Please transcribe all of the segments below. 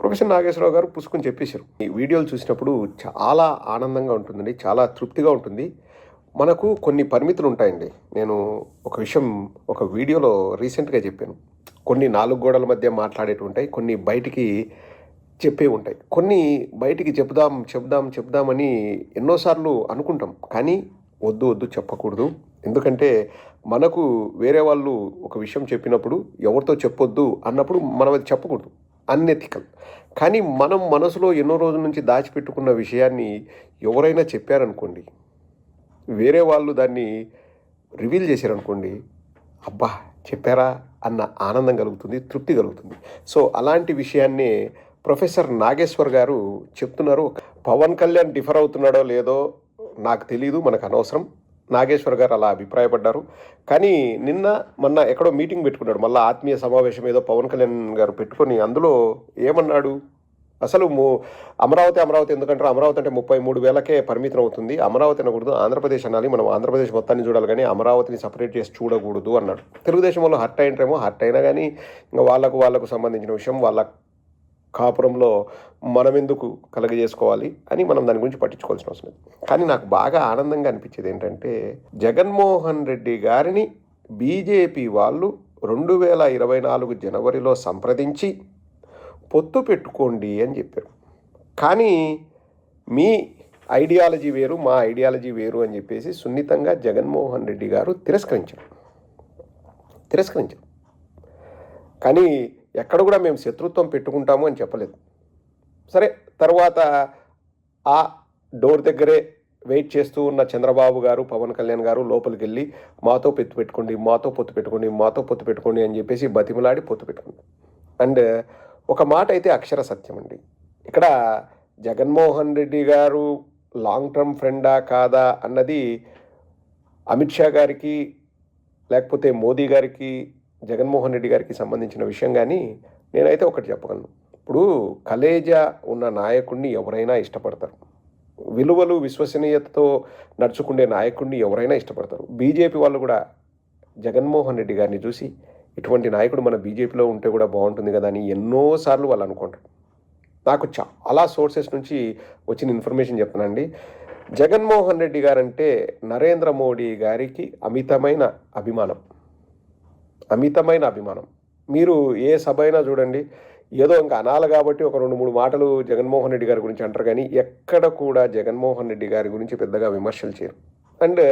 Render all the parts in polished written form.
Professor Nageswararao గారు పుసుకొని చెప్పేశారు. ఈ వీడియోలు చూసినప్పుడు చాలా ఆనందంగా ఉంటుందండి. చాలా తృప్తిగా ఉంటుంది. మనకు కొన్ని పరిమితులు ఉంటాయండి. నేను ఒక విషయం ఒక వీడియోలో రీసెంట్‌గా చెప్పాను. కొన్ని 4 గోడల మధ్య మాట్లాడేటివి ఉంటాయి. కొన్ని బయటికి చెప్పేవి ఉంటాయి. కొన్ని బయటికి చెప్దామని ఎన్నో సార్లు అనుకుంటాం. కానీ వద్దు చెప్పకూడదు. ఎందుకంటే మనకు వేరే వాళ్ళు ఒక విషయం చెప్పినప్పుడు ఎవరితో చెప్పొద్దు అన్నప్పుడు మనం అది చెప్పకూడదు. అన్ఎథికల్. కానీ మనం మనసులో ఎన్నో రోజుల నుంచి దాచిపెట్టుకున్న విషయాన్ని ఎవరైనా చెప్పారనుకోండి, వేరే వాళ్ళు దాన్ని రివీల్ చేశారనుకోండి, అబ్బా! చెప్పారా అన్న ఆనందం కలుగుతుంది, తృప్తి కలుగుతుంది. సో అలాంటి విషయాన్నే ప్రొఫెసర్ నాగేశ్వర్ గారు చెప్తున్నారు. పవన్ కళ్యాణ్ డిఫర్ అవుతున్నాడో లేదో నాకు తెలీదు, మనకు అనవసరం. నాగేశ్వర్ గారు అలా అభిప్రాయపడ్డారు. కానీ మొన్న ఎక్కడో మీటింగ్ పెట్టుకున్నాడు. మళ్ళీ ఆత్మీయ సమావేశం ఏదో పవన్ కళ్యాణ్ గారు పెట్టుకొని అందులో ఏమన్నాడు, అసలు అమరావతి ఎందుకంటారు, అమరావతి అంటే 33,000కే పరిమితం అవుతుంది, అమరావతి అనకూడదు, ఆంధ్రప్రదేశ్ అనాలి, మనం ఆంధ్రప్రదేశ్ మొత్తాన్ని చూడాలి కానీ అమరావతిని సపరేట్ చేసి చూడకూడదు అన్నాడు. తెలుగుదేశం వాళ్ళు హర్ట్ అయినరేమో, హర్ట్ అయినా కానీ ఇంకా వాళ్ళకు సంబంధించిన విషయం, వాళ్ళ కాపురంలో మనం ఎందుకు కలగజేసుకోవాలి అని మనం దాని గురించి పట్టించుకోవాల్సిన అవసరం లేదు. కానీ నాకు బాగా ఆనందంగా అనిపించేది ఏంటంటే, జగన్మోహన్ రెడ్డి గారిని బీజేపీ వాళ్ళు 2024 జనవరిలో సంప్రదించి పొత్తు పెట్టుకోండి అని చెప్పారు. కానీ మీ ఐడియాలజీ వేరు, మా ఐడియాలజీ వేరు అని చెప్పేసి సున్నితంగా జగన్మోహన్ రెడ్డి గారు తిరస్కరించారు. కానీ ఎక్కడ కూడా మేము శత్రుత్వం పెట్టుకుంటాము అని చెప్పలేదు. సరే, తర్వాత ఆ డోర్ దగ్గరే వెయిట్ చేస్తూ ఉన్న చంద్రబాబు గారు, పవన్ కళ్యాణ్ గారు లోపలికి వెళ్ళి మాతో పొత్తు పెట్టుకోండి అని చెప్పేసి బతిమలాడి పొత్తు పెట్టుకుంది. అండ్ ఒక మాట అయితే అక్షర సత్యం అండి. ఇక్కడ జగన్మోహన్ రెడ్డి గారు లాంగ్ టర్మ్ ఫ్రెండా కాదా అన్నది అమిత్ షా గారికి లేకపోతే మోదీ గారికి, జగన్మోహన్ రెడ్డి గారికి సంబంధించిన విషయం. కానీ నేనైతే ఒకటి చెప్పగలను. ఇప్పుడు కలేజా ఉన్న నాయకుడిని ఎవరైనా ఇష్టపడతారు. విలువలు విశ్వసనీయతతో నడుచుకునే నాయకుడిని ఎవరైనా ఇష్టపడతారు. బీజేపీ వాళ్ళు కూడా జగన్మోహన్ రెడ్డి గారిని చూసి ఇటువంటి నాయకుడు మన బీజేపీలో ఉంటే కూడా బాగుంటుంది కదా అని ఎన్నోసార్లు వాళ్ళు అనుకుంటారు. నాకు చాలా సోర్సెస్ నుంచి వచ్చిన ఇన్ఫర్మేషన్ చెప్తానండి. జగన్మోహన్ రెడ్డి గారంటే నరేంద్ర మోడీ గారికి అమితమైన అభిమానం. మీరు ఏ సభ అయినా చూడండి, ఏదో ఇంకా అనాలి కాబట్టి ఒక 2-3 మాటలు జగన్మోహన్ రెడ్డి గారి గురించి అంటారు కానీ ఎక్కడ కూడా జగన్మోహన్ రెడ్డి గారి గురించి పెద్దగా విమర్శలు చేయరు. అండ్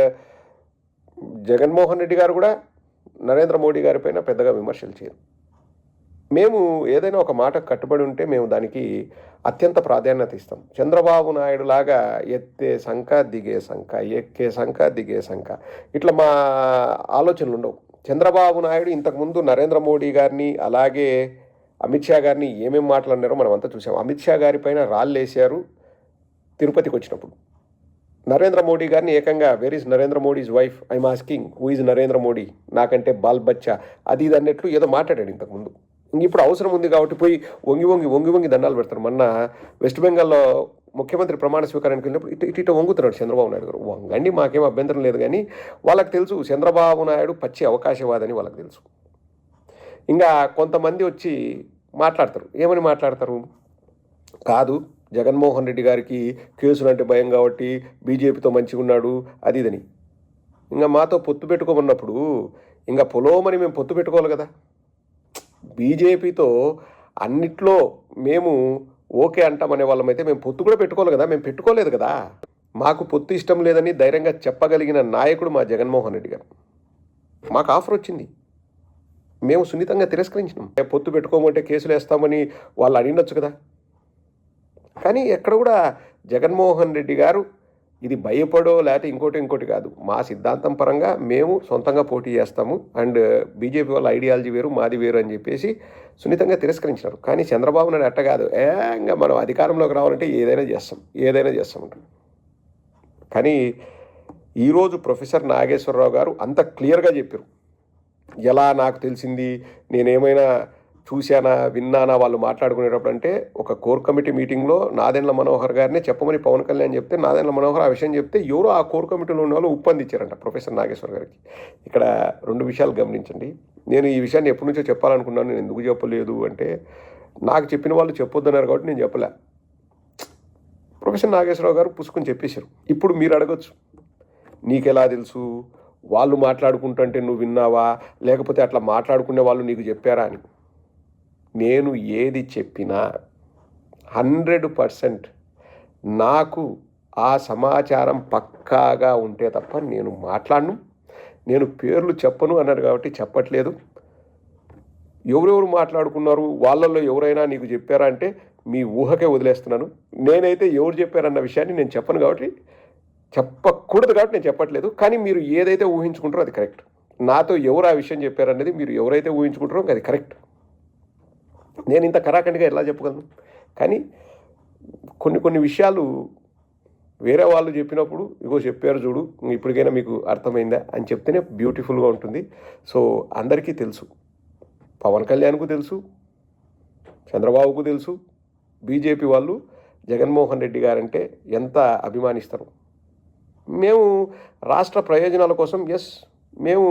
జగన్మోహన్ రెడ్డి గారు కూడా నరేంద్ర మోడీ గారి పైన పెద్దగా విమర్శలు చేయరు. మేము ఏదైనా ఒక మాటకు కట్టుబడి ఉంటే మేము దానికి అత్యంత ప్రాధాన్యత ఇస్తాం. చంద్రబాబు నాయుడు లాగా ఎత్తే సంఖ దిగే సంఖ, ఎక్కే సంఖ దిగే సంఖ, ఇట్లా మా ఆలోచనలు ఉండవు. చంద్రబాబు నాయుడు ఇంతకుముందు నరేంద్ర మోడీ గారిని అలాగే అమిత్ షా గారిని ఏమేమి మాట్లాడినారో మనం అంతా చూసాం. అమిత్ షా గారి పైన రాళ్ళేశారు తిరుపతికి వచ్చినప్పుడు. నరేంద్ర మోడీ గారిని ఏకంగా where is Narendra Modi's wife, I'm asking who is Narendra Modi, నాకంటే బాల్ బచ్చా అది ఇది అన్నట్లు ఏదో మాట్లాడాడు ఇంతకుముందు. ఇప్పుడు అవసరం ఉంది కాబట్టి పోయి వంగి దండాలు పెడతారు. మొన్న వెస్ట్ బెంగాల్లో ముఖ్యమంత్రి ప్రమాణ స్వీకారానికి వెళ్ళినప్పుడు ఇటు వంగుతున్నాడు చంద్రబాబు నాయుడు గారు. వంగండి, మాకేం అభ్యంతరం లేదు. కానీ వాళ్ళకి తెలుసు చంద్రబాబు నాయుడు పచ్చి అవకాశవాదని వాళ్ళకి తెలుసు. ఇంకా కొంతమంది వచ్చి మాట్లాడతారు. ఏమని మాట్లాడతారు, కాదు జగన్మోహన్ రెడ్డి గారికి కేసులు అంటే భయం కాబట్టి బీజేపీతో మంచిగా ఉన్నాడు అది ఇదని. ఇంకా మాతో పొత్తు పెట్టుకోమన్నప్పుడు ఇంకా పొలోమని మేము పొత్తు పెట్టుకోవాలి కదా. బీజేపీతో అన్నిట్లో మేము ఓకే అంటామనే వాళ్ళమైతే మేము పొత్తు కూడా పెట్టుకోవాలి కదా. మేము పెట్టుకోలేదు కదా. మాకు పొత్తు ఇష్టం లేదని ధైర్యంగా చెప్పగలిగిన నాయకుడు మా జగన్మోహన్ రెడ్డి గారు. మాకు ఆఫర్ వచ్చింది, మేము సున్నితంగా తిరస్కరించినాం. పొత్తు పెట్టుకోమంటే కేసులు వేస్తామని వాళ్ళు అడిగినొచ్చు కదా. కానీ ఎక్కడ కూడా జగన్మోహన్ రెడ్డి గారు ఇది భయపడో లేకపోతే ఇంకోటి కాదు, మా సిద్ధాంతం పరంగా మేము సొంతంగా పోటీ చేస్తాము అండ్ బీజేపీ వాళ్ళ ఐడియాలజీ వేరు మాది వేరు అని చెప్పేసి సున్నితంగా తిరస్కరించినారు. కానీ చంద్రబాబు నాయుడు అట్ట కాదు, ఇంకా మనం అధికారంలోకి రావాలంటే ఏదైనా చేస్తాం అంటారు. కానీ ఈరోజు ప్రొఫెసర్ నాగేశ్వరరావు గారు అంత క్లియర్గా చెప్పారు. ఎలా నాకు తెలిసింది, నేనేమైనా చూశానా విన్నానా వాళ్ళు మాట్లాడుకునేటప్పుడు అంటే, ఒక కోర్ కమిటీ మీటింగ్లో నాదెండ్ల మనోహర్ గారినే చెప్పమని పవన్ కళ్యాణ్ చెప్తే నాదెండ్ల మనోహర్ ఆ విషయం చెప్తే ఎవరో ఆ కోర్ కమిటీలో ఉన్న వాళ్ళు ఉప్పందించారంట ప్రొఫెసర్ నాగేశ్వర్ గారికి. ఇక్కడ 2 విషయాలు గమనించండి. నేను ఈ విషయాన్ని ఎప్పటి నుంచో చెప్పాలనుకున్నాను, నేను ఎందుకు చెప్పలేదు అంటే, నాకు చెప్పిన వాళ్ళు చెప్పొద్దన్నారు కాబట్టి నేను చెప్పలే. ప్రొఫెసర్ నాగేశ్వరరావు గారు పుసుకుని చెప్పేశారు. ఇప్పుడు మీరు అడగొచ్చు, నీకెలా తెలుసు, వాళ్ళు మాట్లాడుకుంటుంటే నువ్వు విన్నావా, లేకపోతే అట్లా మాట్లాడుకునే వాళ్ళు నీకు చెప్పారా అని. నేను ఏది చెప్పినా 100% నాకు ఆ సమాచారం పక్కాగా ఉంటే తప్ప నేను మాట్లాడను. నేను పేర్లు చెప్పను అన్నారు కాబట్టి చెప్పట్లేదు. ఎవరెవరు మాట్లాడుకున్నారు, వాళ్ళల్లో ఎవరైనా నీకు చెప్పారా అంటే మీ ఊహకే వదిలేస్తున్నాను. నేనైతే ఎవరు చెప్పారన్న విషయాన్ని నేను చెప్పను కాబట్టి, చెప్పకూడదు కాబట్టి నేను చెప్పట్లేదు. కానీ మీరు ఏదైతే ఊహించుకుంటారో అది కరెక్ట్. నాతో ఎవరు ఆ విషయం చెప్పారనేది మీరు ఎవరైతే ఊహించుకుంటారో అది కరెక్ట్. నేను ఇంత కరాఖండిగా ఎలా చెప్పగలను? కానీ కొన్ని విషయాలు వేరే వాళ్ళు చెప్పినప్పుడు, ఇగో చెప్పారు చూడు, ఇప్పటికైనా మీకు అర్థమైందా అని చెప్తేనే బ్యూటిఫుల్గా ఉంటుంది. సో అందరికీ తెలుసు, పవన్ కళ్యాణ్కు తెలుసు, చంద్రబాబుకు తెలుసు, బీజేపీ వాళ్ళు జగన్మోహన్ రెడ్డి గారంటే ఎంత అభిమానిస్తారు. మేము రాష్ట్ర ప్రయోజనాల కోసం మేము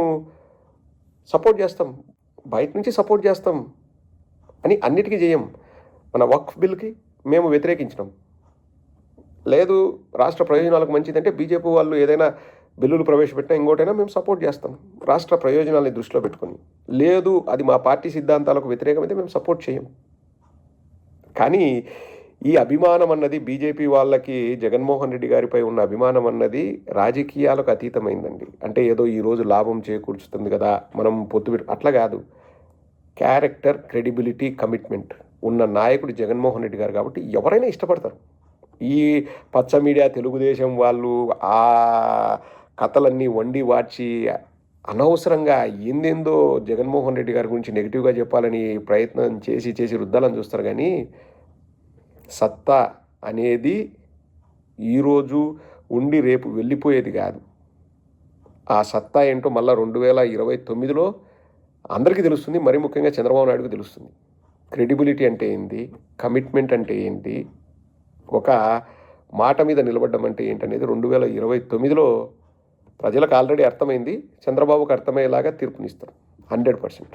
సపోర్ట్ చేస్తాం, బయట నుంచి సపోర్ట్ చేస్తాం అని అన్నిటికీ చేయం. మన వక్ఫ్ బిల్కి మేము వ్యతిరేకించినాం. లేదు రాష్ట్ర ప్రయోజనాలకు మంచిదంటే బీజేపీ వాళ్ళు ఏదైనా బిల్లులు ప్రవేశపెట్టినా ఇంకోటైనా మేము సపోర్ట్ చేస్తాం రాష్ట్ర ప్రయోజనాలని దృష్టిలో పెట్టుకొని. లేదు అది మా పార్టీ సిద్ధాంతాలకు వ్యతిరేకమైతే మేము సపోర్ట్ చేయం. కానీ ఈ అభిమానం అన్నది బీజేపీ వాళ్ళకి జగన్మోహన్ రెడ్డి గారిపై ఉన్న అభిమానం అన్నది రాజకీయాలకు అతీతమైందండి. అంటే ఏదో ఈరోజు లాభం చేకూర్చుతుంది కదా మనం అట్లా కాదు. క్యారెక్టర్, క్రెడిబిలిటీ, కమిట్మెంట్ ఉన్న నాయకుడు జగన్మోహన్ రెడ్డి గారు కాబట్టి ఎవరైనా ఇష్టపడతారు. ఈ పచ్చ మీడియా తెలుగుదేశం వాళ్ళు ఆ కథలన్నీ వండి వార్చి అనవసరంగా ఏందేందో జగన్మోహన్ రెడ్డి గారి గురించి నెగిటివ్గా చెప్పాలని ప్రయత్నం చేసి రుద్దాలని చూస్తారు. కానీ సత్తా అనేది ఈరోజు ఉండి రేపు వెళ్ళిపోయేది కాదు. ఆ సత్తా ఏంటో మళ్ళీ 2029లో అందరికీ తెలుస్తుంది. మరీ ముఖ్యంగా చంద్రబాబు నాయుడుకు తెలుస్తుంది. క్రెడిబిలిటీ అంటే ఏంటి, కమిట్మెంట్ అంటే ఏంటి, ఒక మాట మీద నిలబడ్డం అంటే ఏంటనేది 2029లో ప్రజలకు ఆల్రెడీ అర్థమైంది. చంద్రబాబుకు అర్థమయ్యేలాగా తీర్పునిస్తారు 100%.